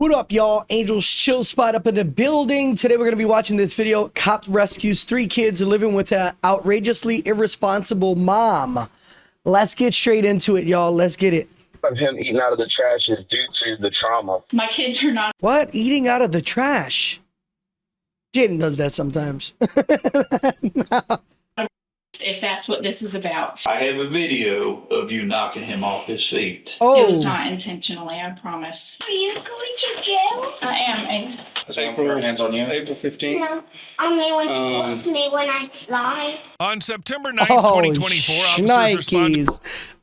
What up, y'all? Angel's Chill Spot up in the building. Today we're going to be watching this video. Cop rescues 3 kids living with an outrageously irresponsible mom. Let's get straight into it, y'all. Let's get it. Of him eating out of the trash is due to the trauma. My kids are not. What? Eating out of the trash? Jaden does that sometimes. If that's what this is about. I have a video of you knocking him off his feet. Oh. It was not intentionally, I promise. Are you going to jail? I am. April, hands on you. April 15th. No, only when she left me when I lied. On September 9th, 2024, officers responded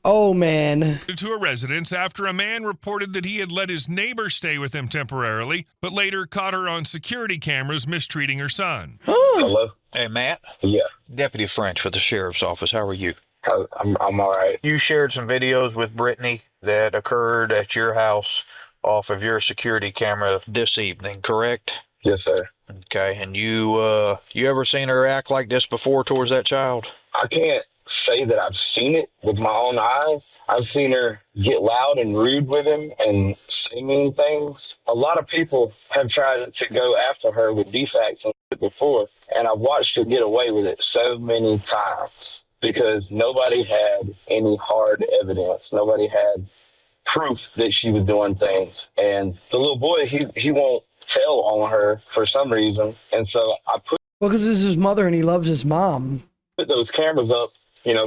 Oh, man. to a residence after a man reported that he had let his neighbor stay with him temporarily, but later caught her on security cameras mistreating her son. Hello? Hey, Matt. Yeah, Deputy French with the Sheriff's Office. How are you? I'm all right. You shared some videos with Brittany that occurred at your house off of your security camera this evening, correct? Yes, sir. Okay, and you ever seen her act like this before towards that child? I can't say that I've seen it with my own eyes. I've seen her get loud and rude with him and say mean things. A lot of people have tried to go after her with defects and shit before, and I've watched her get away with it so many times because nobody had any hard evidence. Nobody had proof that she was doing things. And the little boy, he won't tell on her for some reason. And so I put Well, because this is his mother and he loves his mom. those cameras up,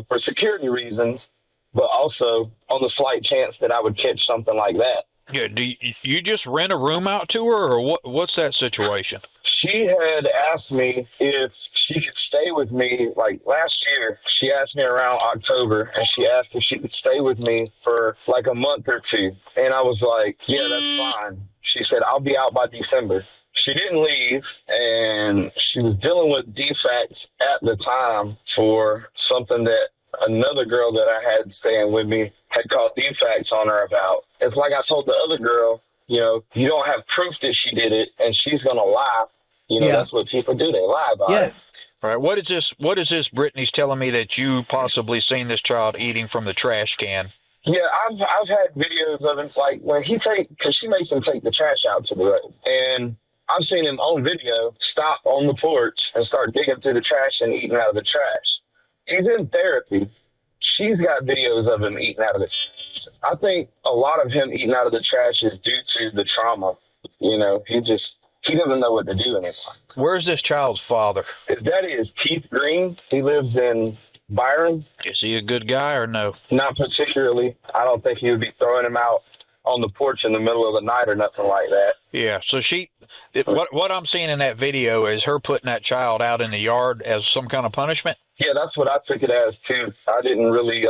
for security reasons, but also on the slight chance that I would catch something like that. Yeah, do you just rent a room out to her, or what's that situation? She had asked me if she could stay with me, like last year. She asked me around October, and she asked if she could stay with me for like a month or two. And I was like, yeah, that's fine. She said, I'll be out by December. She didn't leave, and she was dealing with defects at the time for something that another girl that I had staying with me had called defects on her about. It's like I told the other girl, you don't have proof that she did it, and she's going to lie. That's what people do. They lie about it. All right, what is this Brittany's telling me that you possibly seen this child eating from the trash can? Yeah, I've had videos of him, like when because she makes him take the trash out to the road. And I've seen him on video stop on the porch and start digging through the trash and eating out of the trash. He's in therapy. She's got videos of him eating out of the trash. I think a lot of him eating out of the trash is due to the trauma. He doesn't know what to do anymore. Where's this child's father? His daddy is Keith Green. He lives in Byron. Is he a good guy or no? Not particularly. I don't think he would be throwing him out on the porch in the middle of the night or nothing like that. Yeah, so what I'm seeing in that video is her putting that child out in the yard as some kind of punishment? Yeah, that's what I took it as too. I didn't really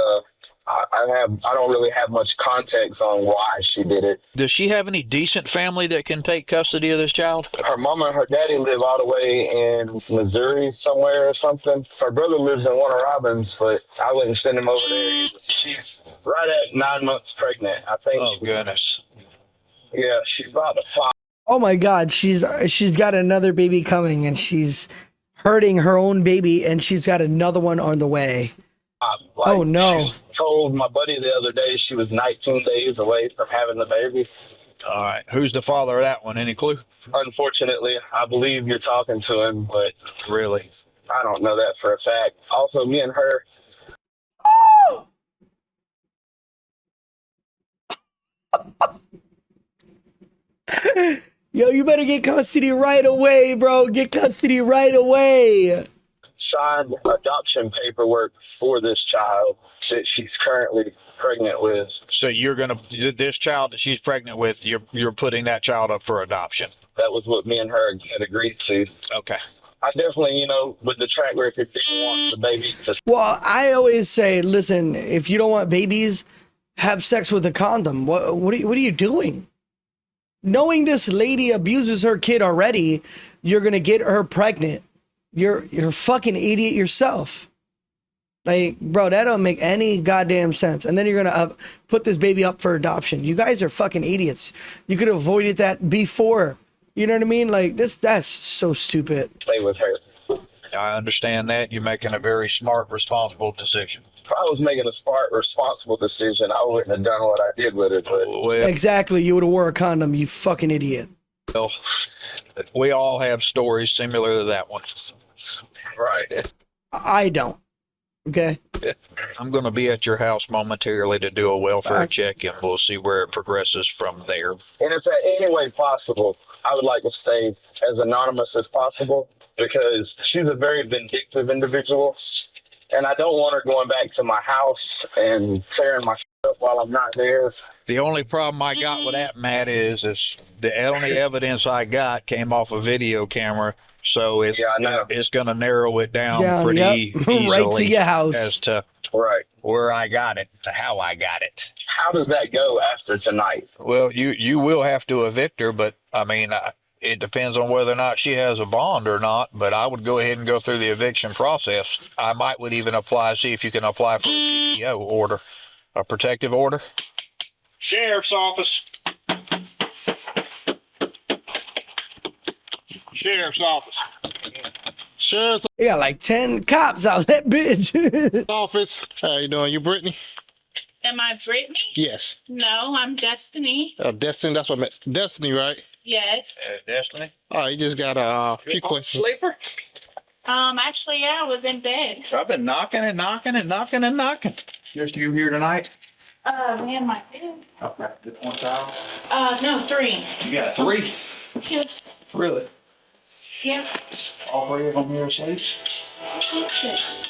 I don't really have much context on why she did it. Does she have any decent family that can take custody of this child? Her mama and her daddy live all the way in Missouri somewhere or something. Her brother lives in Warner Robins, but I wouldn't send him over there either. She's right at 9 months pregnant, I think. Oh, goodness. Yeah, she's about to fly. Oh my God, she's got another baby coming, and she's hurting her own baby, and she's got another one on the way. Oh no! She told my buddy the other day she was 19 days away from having the baby. All right, who's the father of that one? Any clue? Unfortunately, I believe you're talking to him, but Really? I don't know that for a fact. Also, me and her. Yo, you better get custody right away, bro. Get custody right away. Signed adoption paperwork for this child that she's currently pregnant with. So this child that she's pregnant with, you're putting that child up for adoption? That was what me and her had agreed to. Okay. I definitely, with the track record, didn't want the baby to. Well, I always say, listen, if you don't want babies, have sex with a condom. What are you doing? Knowing this lady abuses her kid already, you're gonna get her pregnant. You're a fucking idiot yourself. Like, bro, that don't make any goddamn sense. And then you're gonna put this baby up for adoption. You guys are fucking idiots. You could have avoided that before. You know what I mean? Like that's so stupid. Stay with her. I understand that. You're making a very smart, responsible decision. If I was making a smart, responsible decision, I wouldn't have done what I did with it. But Well, Exactly. You would have wore a condom, you fucking idiot. we all have stories similar to that one. right. I don't. Okay. I'm going to be at your house momentarily to do a welfare check, and we'll see where it progresses from there. And if in any way possible, I would like to stay as anonymous as possible because she's a very vindictive individual. And I don't want her going back to my house and tearing my shit up while I'm not there. The only problem I got with that, Matt, is the only evidence I got came off a video camera, so it's Yeah, I know. it's going to narrow it down Yeah, pretty yep. easily Right to your house. as to Right. where I got it, to how I got it. How does that go after tonight? Well, you will have to evict her, but I mean, it depends on whether or not she has a bond or not. But I would go ahead and go through the eviction process. I would even see if you can apply for a PTO order, a protective order. Sheriff's office. Sheriff's office. Sheriff's You got like 10 cops out that bitch. office. How you doing? You Brittany? Am I Brittany? Yes. No, I'm Destiny. Destiny, that's what I meant. Destiny, right? Yes. Destiny. All right, you just got a few questions. Sleeper. Actually, yeah, I was in bed. I've been knocking and knocking and knocking and knocking. Just you here tonight? Man, my bed. Okay. Just one time. No, 3. You got 3. Yes. Really? Yep. All 3 of them here asleep?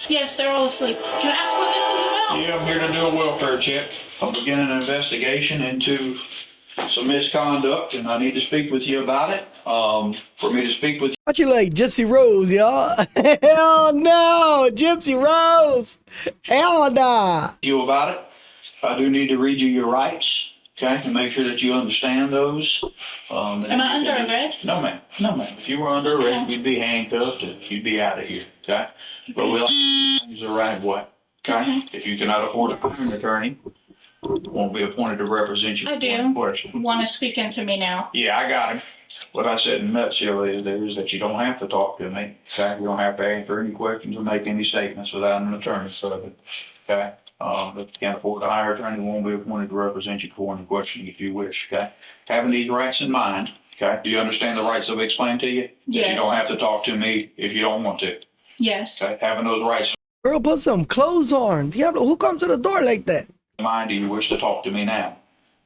Yes, they're all asleep. Can I ask what this is about? Yeah, I'm here to do a welfare check. I'm beginning an investigation into some misconduct, and I need to speak with you about it. For me to speak with What you like, Gypsy Rose, y'all? Hell no, Gypsy Rose. Hell nah. you about it, I do need to read you your rights, okay, to make sure that you understand those. Am I under arrest? No, ma'am. No, ma'am. If you were under arrest, you'd be handcuffed and you'd be out of here, okay? But we'll things the right way, okay? If you cannot afford to hire an attorney, won't be appointed to represent you. I do. on question. Want to speak into me now? Yeah, I got him. What I said in a nutshell is that you don't have to talk to me, okay? You don't have to answer any questions or make any statements without an attorney, so, okay? If you can't afford to hire an attorney, won't be appointed to represent you for any questioning if you wish, okay? Having these rights in mind, okay? Do you understand the rights I've explained to you? That Yes. you don't have to talk to me if you don't want to, Yes. okay? Having those rights Girl, put some clothes on. Who comes to the door like that? in mind, do you wish to talk to me now?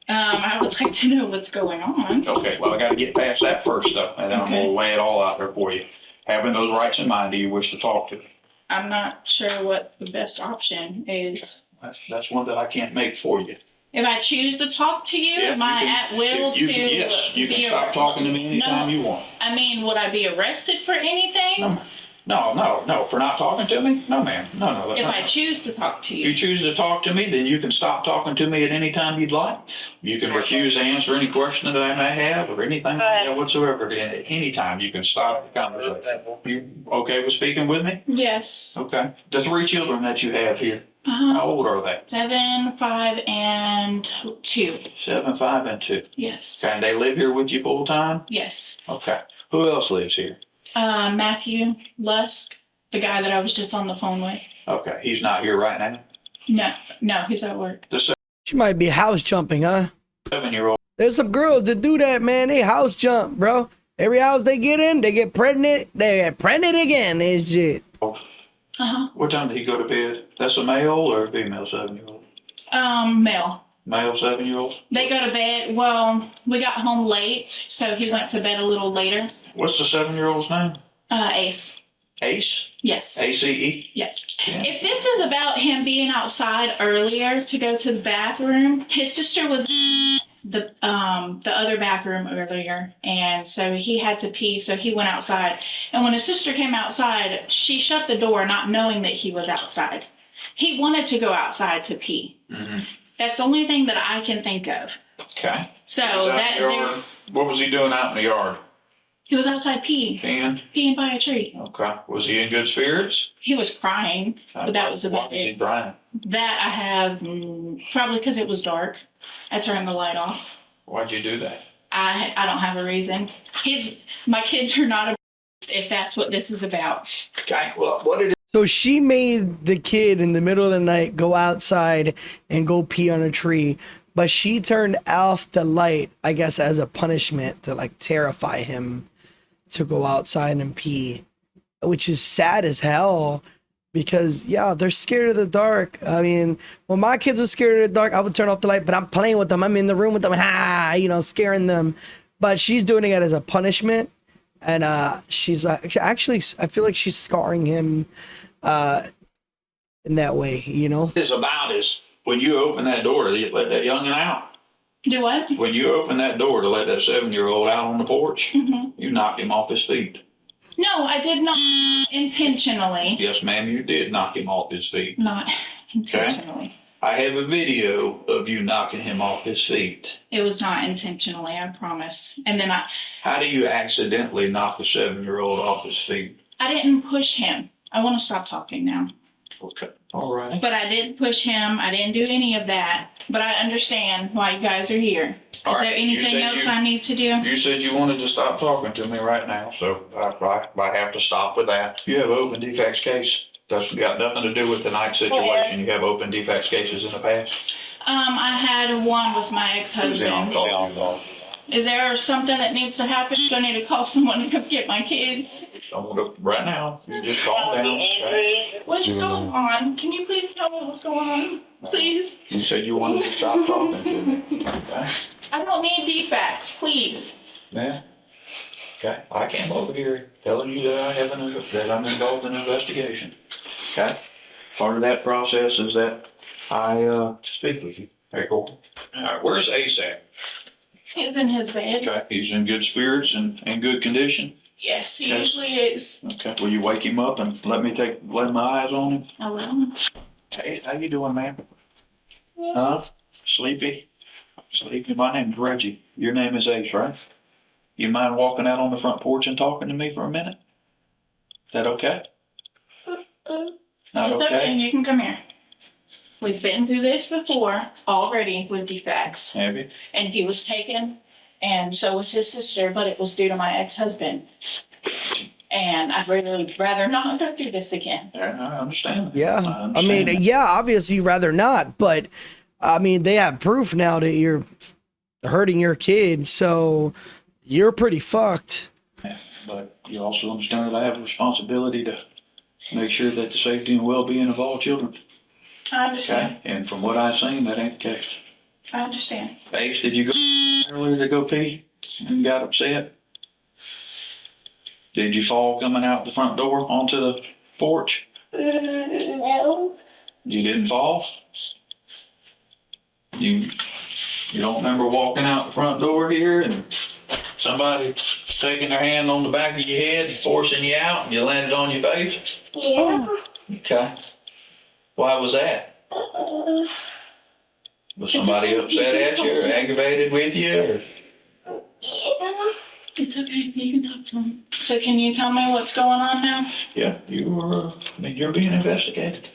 I would like to know what's going on. Okay, well, I gotta get past that first though, and then I'm gonna lay it all out there for you. Having those rights in mind, do you wish to talk to me? I'm not sure what the best option is. That's one that I can't make for you. If I choose to talk to you, Yeah, am I you can- at will if you to can- Yes, you can be stop talking to me anytime No. you want. I mean, would I be arrested for anything? No, for not talking to me? No, ma'am. No. If I choose to talk to If you you. choose to talk to me, then you can stop talking to me at any time you'd like. You can refuse to answer any question that I may have or anything whatsoever. At any time, you can stop the conversation. You okay with speaking with me? Yes. Okay. The 3 children that you have here, Uh-huh. how old are they? 7, 5, and 2. 7, 5, and 2. Yes. Okay, and they live here with you full time? Yes. Okay. Who else lives here? Matthew Lusk, the guy that I was just on the phone with. Okay, he's not here right now. No, he's at work. The She might be house jumping, huh? 7-year-old. There's some girls that do that, man. They house jump, bro. Every house they get in, they get pregnant. They get pregnant again. It's shit. Uh-huh. What time did he go to bed? That's a male or a female 7-year-old? Male. Male 7-year-old? They go to bed. Well, we got home late, so he went to bed a little later. What's the 7-year-old's name? Ace. Ace? Yes. ACE? Yes. Yeah. If this is about him being outside earlier to go to the bathroom, his sister was the other bathroom earlier, and so he had to pee, so he went outside. And when his sister came outside, she shut the door, not knowing that he was outside. He wanted to go outside to pee. Mm-hmm. That's the only thing that I can think of. Okay. So Was out that in the yard? What was he doing out in the yard? he was outside peeing And? by a tree. Okay. Was he in good spirits? He was crying, but that was Why about was he it. crying? That I have probably because it was dark. I turned the light off. Why'd you do that? I don't have a reason. My kids are not if that's what this is about. Okay, well, what it So she made the kid in the middle of the night go outside and go pee on a tree, but she turned off the light, I guess, as a punishment to like terrify him to go outside and pee, which is sad as hell because, yeah, they're scared of the dark. I mean, when my kids were scared of the dark, I would turn off the light, but I'm playing with them. I'm in the room with them, scaring them. But she's doing it as a punishment. And she's actually, I feel like she's scarring him in that way, is about is when you open that door to let that youngin' out. Do what? When you open that door to let that 7-year-old out on the porch, you knocked him off his feet. No, I did not intentionally. Yes, ma'am, you did knock him off his feet. Not intentionally. I have a video of you knocking him off his feet. It was not intentionally, I promise. And then How do you accidentally knock a 7-year-old off his feet? I didn't push him. I want to stop talking now. Okay, all right. But I didn't push him. I didn't do any of that. But I understand why you guys are here. All Is right, there you anything said else I need to do? You said you wanted to stop talking to me right now, so I have to stop with that. You have an open defects case. That's got nothing to do with tonight's situation. You have open defects cases in the past. I had one with my ex-husband. Is there something that needs to happen? Do I need to call someone to come get my kids? Right now, you just calm down. Okay? What's going on? Can you please tell me what's going on? Please? You said you wanted to stop talking to me. Okay? I don't need defects, please. Yeah. Okay. I came over here telling you that that I'm involved in an investigation. Okay. Part of that process is that I speak with you. Very cool. All right. Where's Ace at? He's in his bed. Okay. He's in good spirits and in good condition. Yes, he Okay. usually is. Okay. Will you wake him up and let my eyes on him? I will. Hey, how you doing, man? Huh? Sleepy? Sleepy. My name's Reggie. Your name is Ace, right? You mind walking out on the front porch and talking to me for a minute? Is that okay? Not It's okay. okay? You can come here. We've been through this before already with defects. Have you? And he was taken, and so was his sister, but it was due to my ex-husband. And I'd really rather not go through this again. Yeah, I understand. Yeah. I understand mean, that. yeah, obviously you'd rather not, but I mean, they have proof now that you're hurting your kid, so you're pretty fucked. Yeah, but you also understand that I have a responsibility to make sure that the safety and well-being of all children. I understand. Okay? And from what I've seen, that ain't the case. I understand. Ace, did you go earlier to go pee and got upset? Did you fall coming out the front door onto the porch? No. You didn't fall? You don't remember walking out the front door here and somebody taking their hand on the back of your head and forcing you out and you landed on your face? Yeah. Okay. Why was that? Was somebody upset at you or aggravated with you? Or? Yeah. It's okay. You can talk to him. So can you tell me what's going on now? Yeah, you're being investigated.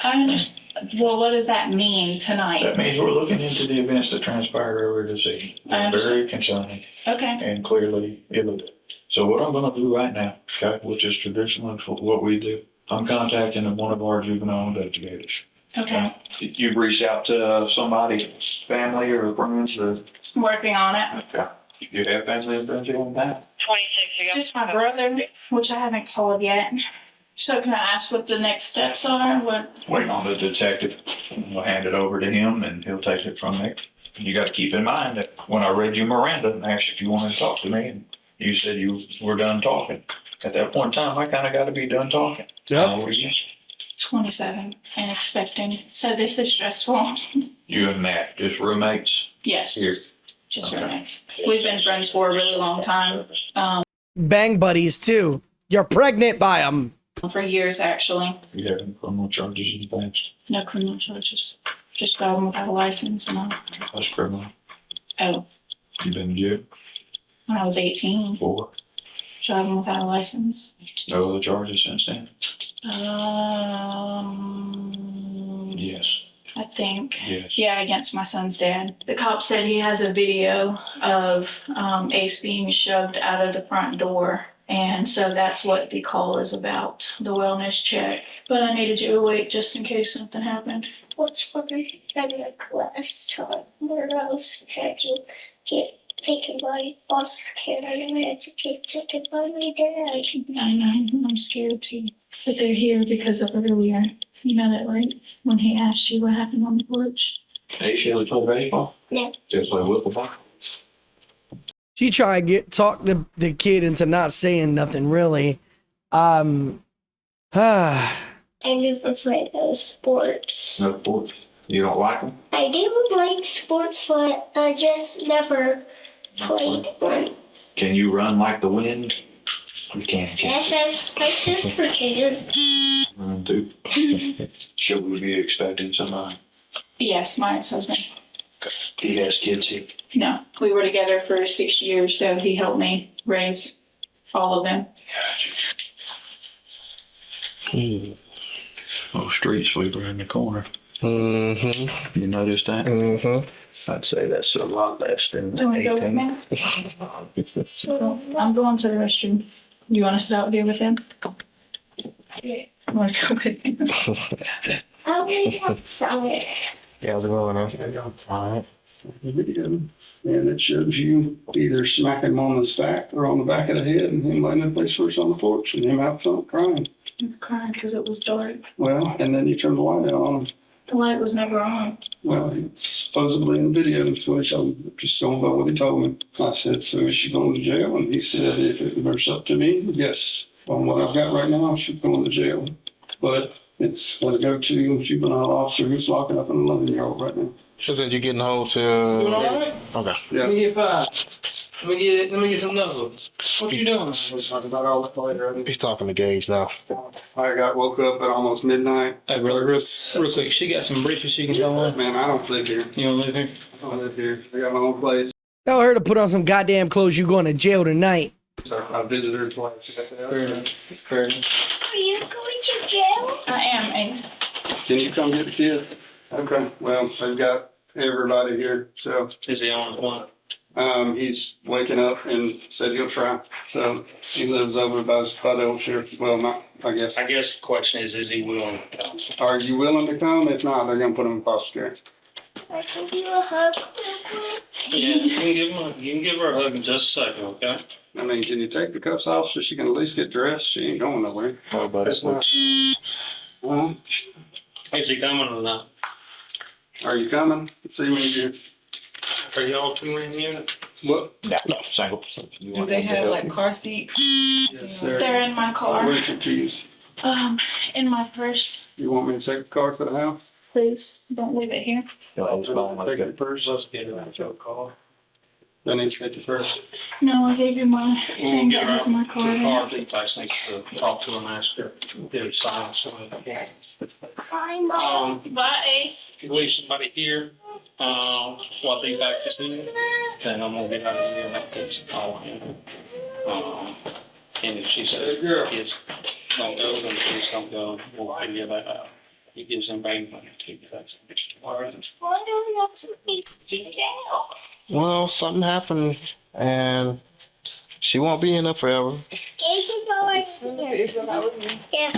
I understand. Well, what does that mean tonight? That means we're looking into the events that transpired earlier this evening. I They're understand. very concerning Okay. and clearly illegal. So what I'm going to do right now, okay, which is traditionally for what we do, I'm contacting one of our juvenile investigators. Okay. You've reached out to somebody's family or friends or? Working on it. Okay. You have family and friends on that? Just my brother, which I haven't called yet. So can I ask what the next steps are? What? Waiting on the detective. We'll hand it over to him and he'll take it from there. You got to keep in mind that when I read you Miranda and asked if you wanted to talk to me, and you said you were done talking. At that point in time, I kind of got to be done talking. Yep. How old are you? 27 and expecting. So this is stressful. You and Matt, just roommates Yes. here. Just Okay. roommates. We've been friends for a really long time. Bang buddies too. You're pregnant by them. For years, actually. You have any criminal charges in the past? No criminal charges. Just driving without a license and all. That's criminal. Oh, You been in jail when I was 18, for? driving without a license. No other charges since then? Yes. I think. Yes. Yeah, against my son's dad. The cop said he has a video of Ace being shoved out of the front door And so that's what the call is about, the wellness check. But I needed you to wait just in case something happened. What's funny? I had last time where I was had to get taken by foster care and I had to get taken by my dad. I know, I'm scared too. But they're here because of earlier. You know that, right? When he asked you what happened on the porch. Hey, Shelly, play baseball? Yeah. Just play wiffle ball. She tried to talk the kid into not saying nothing really. I never played those sports. No sports. You don't like them? I do like sports, but I just never played one. Can you run like the wind? You can't. Yes, as my sister can. Run too. Should we be expecting somebody? Yes, my ex-husband. He has kids here. No, we were together for 6 years, so he helped me raise all of them. Oh, street sweeper in the corner. Mm-hmm. You noticed that? Mm-hmm. I'd say that's a lot less than Do you want to go with 18. me? So, I'm going to the restroom. You want to sit out here with them? Yeah. I want to go with you. I'll be outside. Yeah, how's it going? All right. Video, and it shows you either smacking him on the back or on the back of the head and him laying in place first on the porch and him out front crying. I'm crying because it was dark. Well, and then you turn the light on him. The light was never on. Well, it's supposedly in the video, so I just don't know what he told me. I said, so is she going to jail? And he said, if it was up to me, yes. On what I've got right now, she's going to jail. But it's going to go to juvenile officer who's locking up an 11-year-old right now. She said you're getting hold to. Doing all right? Okay. Yeah. Let me get 5. Let me get some numbers. What you doing? He's talking to Gage now. I got woke up at almost midnight. Hey, brother, real quick. She got some briefs she can go on. Man, I don't live here. You don't live here? I don't live here. I got my own place. Tell her to put on some goddamn clothes. You going to jail tonight. So I visited her twice. Fair. Are you going to jail? I am, Ace. Can you come get the kid? Okay, well, they've got everybody here, so, Is he on one? he's waking up and said he'll try. So he lives over by the old sheriff, well, not, I guess. I guess the question is he willing to come? Are you willing to come? If not, they're gonna put him in foster care. I can give you a hug real quick. Yeah, you can give her a hug in just a second, okay? I mean, can you take the cuffs off so she can at least get dressed? She ain't going nowhere. Oh, buddy. Is he coming or not? Are you coming? Let's see when you, Are y'all 2-man unit? what? No, single. Do they have like car seats? Yes, They're in my car. Where's your keys? In my purse. You want me to take the car to the house? Please, don't leave it here. Take it first. Let's get her out your car. I need to take the first. No, I gave you my We'll thing get that her has my out to card the in car. it. Details needs to talk to her and ask her. Get her signed. So, Bye, Mom. Bye, Ace. if you leave somebody here, while they back to you, then I'm gonna get out of here and that case call him. And if she says, kids don't go, then the kids don't go, we'll figure that out. He gives them bank money too, that's. All right. Why do we have to be in jail? Well, something happened, and she won't be in there forever. Casey's already there. Yeah. I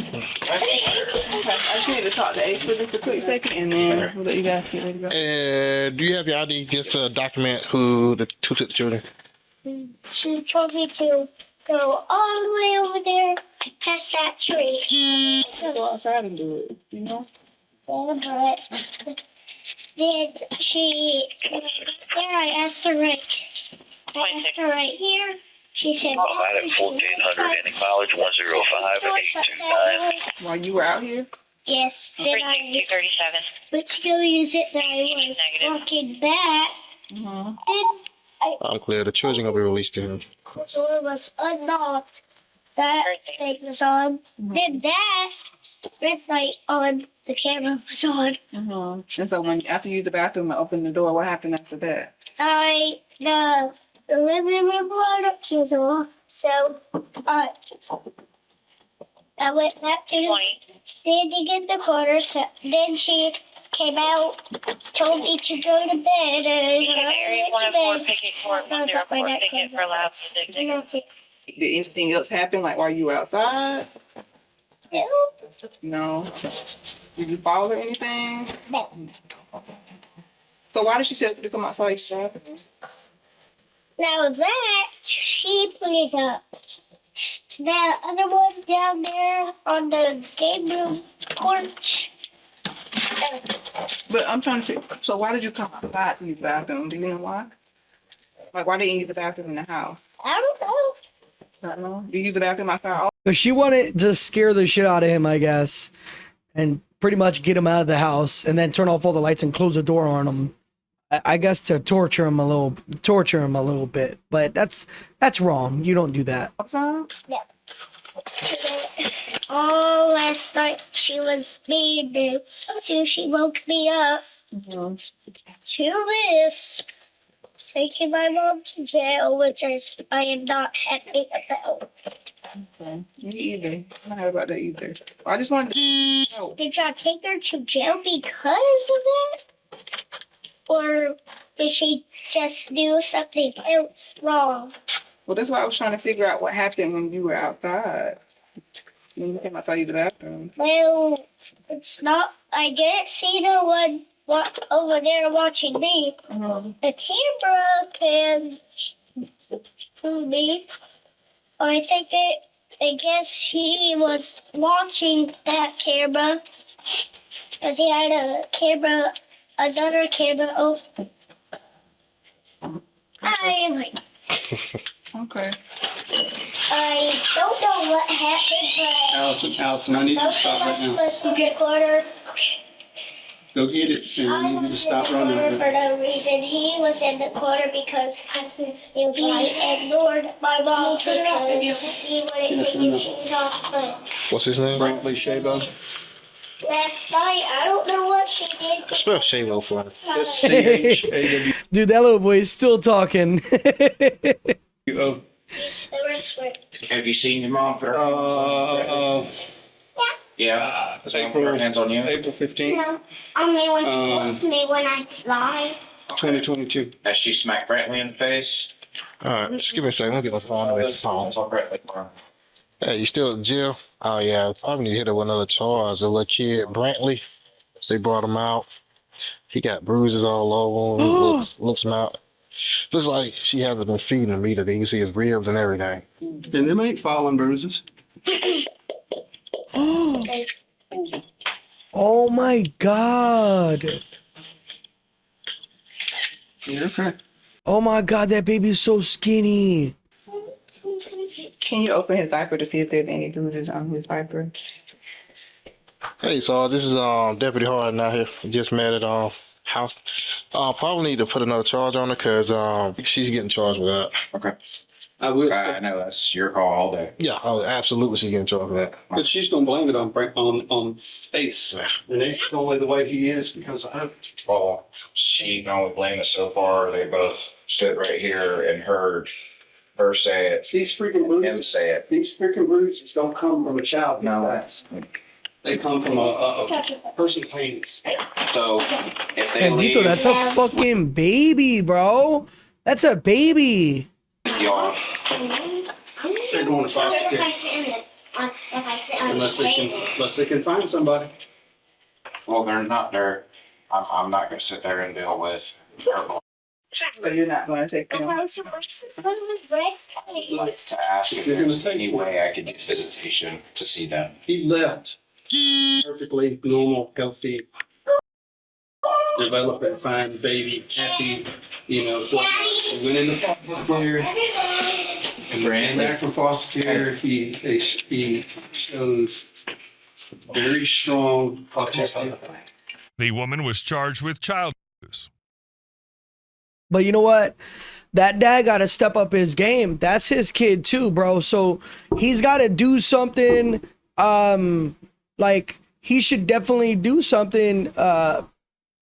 just need to talk to Ace for just a quick second and then we'll let you guys get ready to go. And do you have your ID just to document who the two children? She told me to go all the way over there past that tree. Go outside and do it, you know? But then there I asked her right here. She said, Item 1400, any mileage 105-829. While you were out here? yes, then I 360-37. would still use it that I was walking back. Mm-hmm. And Unclear. The children gonna be released to him. the door was unlocked. That thing was on. Then that red light on the camera was on. Mm-hmm. And so when after you used the bathroom and opened the door, what happened after that? The living room light was off. So I went back to standing in the corner. So then she came out, told me to go to bed, and I Area went to 104, bed. picket for 104, ticket for loud. And that's it. Did anything else happen, like while you were outside? No, No. Did you fall or anything? no. So why did she tell you to come outside? Now that she put it up. The other one down there on the game room porch. But I'm trying to figure, so why did you come outside to use the bathroom? Do you know why? Like, why didn't you use the bathroom in the house? I don't know. I don't know. Do you use the bathroom outside? But she wanted to scare the shit out of him, I guess, and pretty much get him out of the house, and then turn off all the lights and close the door on him. I guess to torture him a little bit. But that's wrong. You don't do that. Outside? No. Oh, last night she was being new, so she woke me up to this, taking my mom to jail, which I am not happy about. Okay. Me either. I'm not happy about that either. I just wanted to know. Did y'all take her to jail because of that? Or did she just do something else wrong? Well, that's why I was trying to figure out what happened when you were outside. When you came outside to the bathroom. Well, it's not. I didn't see no one over there watching me. The camera can show me. I guess he was watching that camera because he had another camera open. Okay. I don't know what happened, Allison, I need you to but stop right now. was in the corner. Go get it, and I I need you to was in the stop corner running. for no reason. He was in the corner because he ignored my mom because he wouldn't take his shoes off. But What's his name? Brantley Shabo. last night, I don't know what she did. Spell Shavo for us. It's C-H-A-W-O. Dude, that little boy is still talking. Have you seen your mom? Yeah. Is that put her hands on you? April 15th, No, only when she left me when I lied. 2022. Has she smacked Brantley in the face? Alright, just give me a second. Let me get my phone away from the phone. Brantley for him. Hey, you still in jail? Oh yeah, probably need to hit her with another charge. A little kid, Brantley. They brought him out. He got bruises all over him. looks him out. Looks like she hasn't been feeding him either. You can see his ribs and everything. And them ain't falling bruises. Oh my God. Yeah, okay. Oh my God, that baby's so skinny. Can you open his diaper to see if there's any bruises on his diaper? Hey, so this is Deputy Harden out here. Just met at house. Probably need to put another charge on her because she's getting charged with that. Okay. I will. I know that's your call all day. Yeah, absolutely she's getting charged with that. But she's gonna blame it on Ace. And Ace is only the way he is because of her. Well, she can only blame it so far. They both stood right here and heard her say it, These freaking him bruises. say it. These freaking bruises don't come from a child. No. They come from a person's hands. So if they Bendito, leave, that's a fucking baby, bro. That's a baby. y'all, They're going to foster If I care sit on the table. unless they can find somebody. well, they're not there. I'm not going to sit there and deal with her. So you're not going to take him? I'd like to ask if there's any way I could get visitation to see them. He left perfectly normal, healthy, developed a fine baby, happy, He went in the foster care and ran back from foster care. He shows very strong autistic. The woman was charged with child abuse. But you know what? That dad got to step up his game. That's his kid too, bro. So he's got to do something. Like he should definitely do something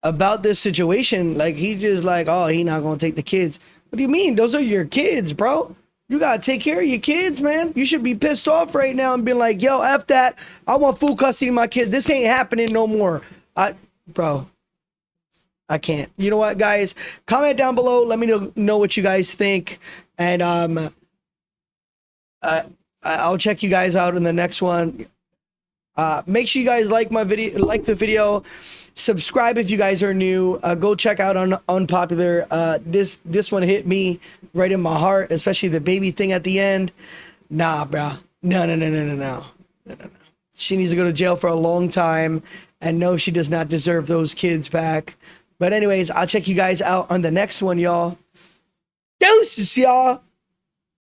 about this situation. Like he just like, oh, he not gonna take the kids. What do you mean? Those are your kids, bro. You gotta take care of your kids, man. You should be pissed off right now and be like, yo, F that. I want full custody of my kids. This ain't happening no more. Bro. I can't. You know what, guys? Comment down below. Let me know what you guys think. And I'll check you guys out in the next one. Make sure you guys like the video, subscribe if you guys are new. Go check out on Unpopular. This one hit me right in my heart, especially the baby thing at the end. Nah, bro. No. She needs to go to jail for a long time, and no, she does not deserve those kids back. But anyways, I'll check you guys out on the next one, y'all. Deuces, y'all.